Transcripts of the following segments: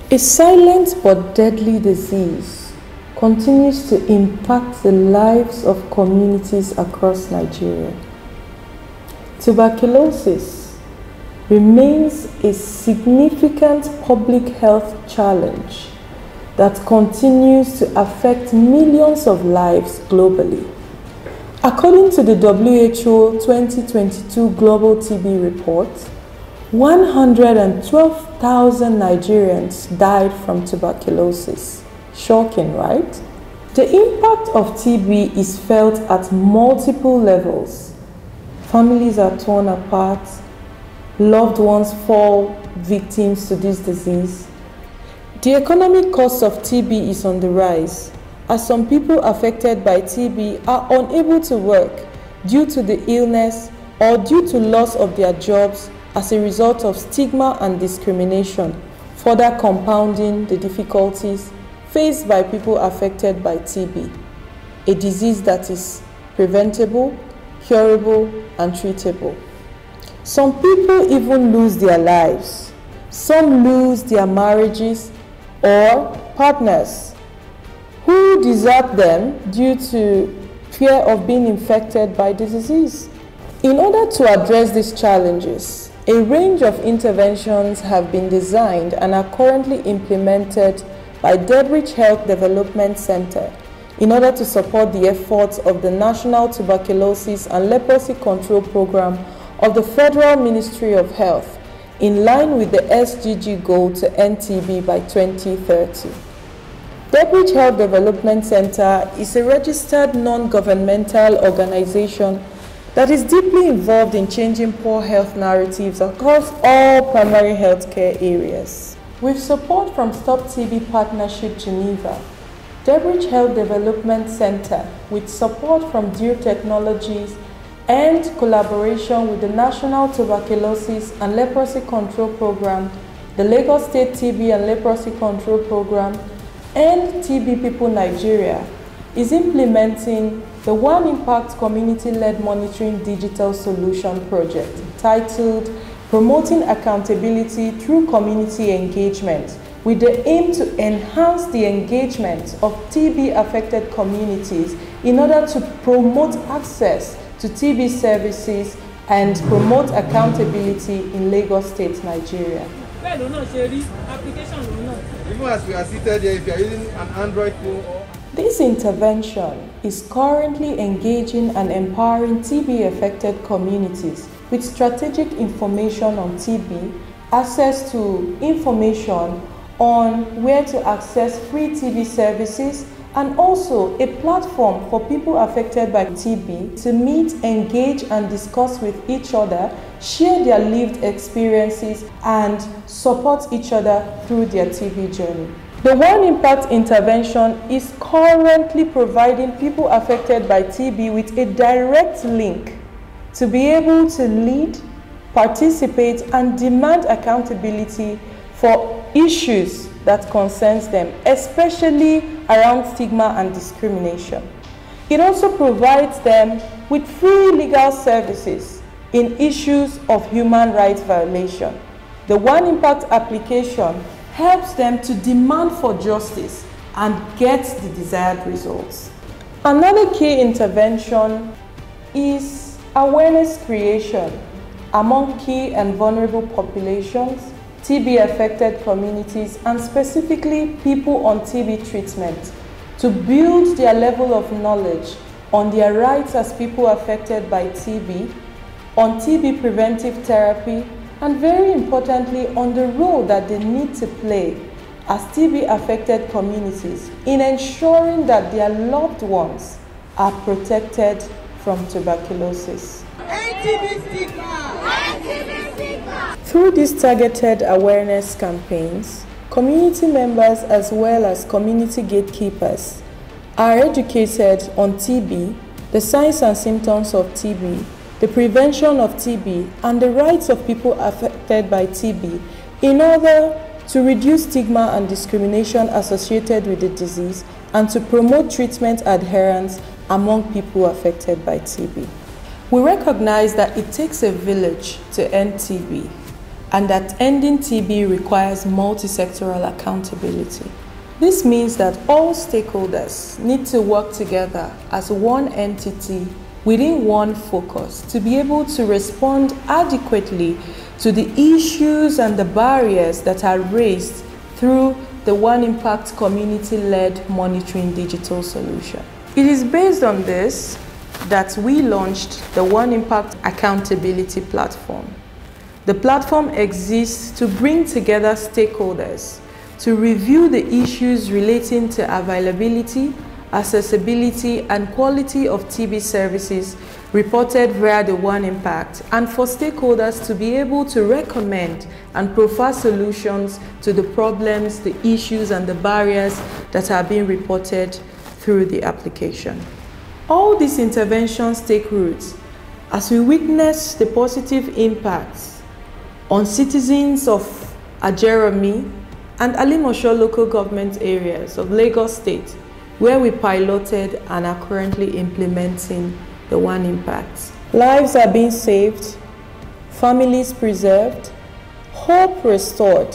A silent but deadly disease continues to impact the lives of communities across Nigeria. Tuberculosis remains a significant public health challenge that continues to affect millions of lives globally. According to the WHO 2022 Global TB Report, 112,000 Nigerians died from tuberculosis. Shocking, right? The impact of TB is felt at multiple levels. Families are torn apart, loved ones fall victims to this disease. The economic cost of TB is on the rise, as some people affected by TB are unable to work due to the illness or due to loss of their jobs as a result of stigma and discrimination, further compounding the difficulties faced by people affected by TB, a disease that is preventable, curable, and treatable. Some people even lose their lives. Some lose their marriages or partners who desert them due to fear of being infected by the disease. In order to address these challenges, a range of interventions have been designed and are currently implemented by Deadliest Health Development Center in order to support the efforts of the National Tuberculosis and Leprosy Control Program of the Federal Ministry of Health, in line with the SDG goal to end TB by 2030. Deadliest Health Development Center is a registered non-governmental organization that is deeply involved in changing poor health narratives across all primary healthcare areas. With support from Stop TB Partnership Geneva, Deadliest Health Development Center, with support from Due Technologies and collaboration with the National Tuberculosis and Leprosy Control Program, the Lagos State TB and Leprosy Control Program, and TB People Nigeria, is implementing the One Impact Community-Led Monitoring Digital Solution Project titled Promoting Accountability Through Community Engagement, with the aim to enhance the engagement of TB-affected communities in order to promote access to TB services and promote accountability in Lagos State, Nigeria. Even as we are seated here, if you are using an Android phone or... This intervention is currently engaging and empowering TB-affected communities with strategic information on TB, access to information on where to access free TB services, and also a platform for people affected by TB to meet, engage, and discuss with each other, share their lived experiences, and support each other through their TB journey. The One Impact intervention is currently providing people affected by TB with a direct link to be able to lead, participate, and demand accountability for issues that concerns them, especially around stigma and discrimination. It also provides them with free legal services in issues of human rights violation. The One Impact application helps them to demand for justice and get the desired results. Another key intervention is awareness creation among key and vulnerable populations, TB-affected communities, and specifically people on TB treatment, to build their level of knowledge on their rights as people affected by TB, on TB preventive therapy, and very importantly, on the role that they need to play as TB-affected communities in ensuring that their loved ones are protected from tuberculosis. Through these targeted awareness campaigns, community members as well as community gatekeepers are educated on TB, the signs and symptoms of TB, the prevention of TB, and the rights of people affected by TB in order to reduce stigma and discrimination associated with the disease and to promote treatment adherence among people affected by TB. We recognize that it takes a village to end TB. and that ending TB requires multi-sectoral accountability. This means that all stakeholders need to work together as one entity within one focus to be able to respond adequately to the issues and the barriers that are raised through the One Impact community-led monitoring digital solution. It is based on this that we launched the One Impact accountability platform. The platform exists to bring together stakeholders to review the issues relating to availability, accessibility, and quality of TB services reported via the One Impact, and for stakeholders to be able to recommend and profile solutions to the problems, the issues, and the barriers that are being reported through the application. All these interventions take root as we witness the positive impacts on citizens of Ajeromi and Alimosho local government areas of Lagos State, where we piloted and are currently implementing the One Impact. Lives are being saved, families preserved, hope restored,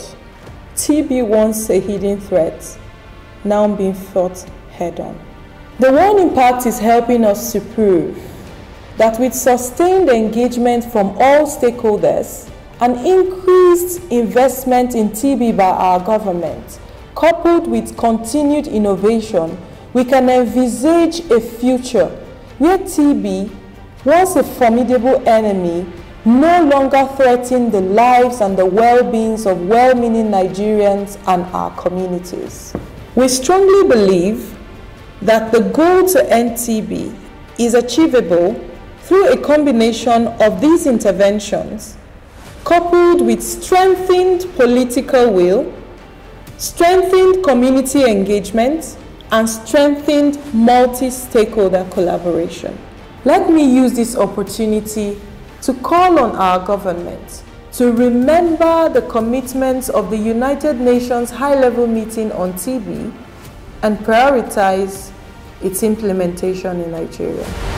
TB once a hidden threat, now being fought head-on. The One Impact is helping us to prove that with sustained engagement from all stakeholders and increased investment in TB by our government, coupled with continued innovation, we can envisage a future where TB, once a formidable enemy, no longer threatens the lives and the well-beings of well-meaning Nigerians and our communities. We strongly believe that the goal to end TB is achievable through a combination of these interventions, coupled with strengthened political will, strengthened community engagement, and strengthened multi-stakeholder collaboration. Let me use this opportunity to call on our government to remember the commitments of the United Nations High-Level Meeting on TB and prioritize its implementation in Nigeria.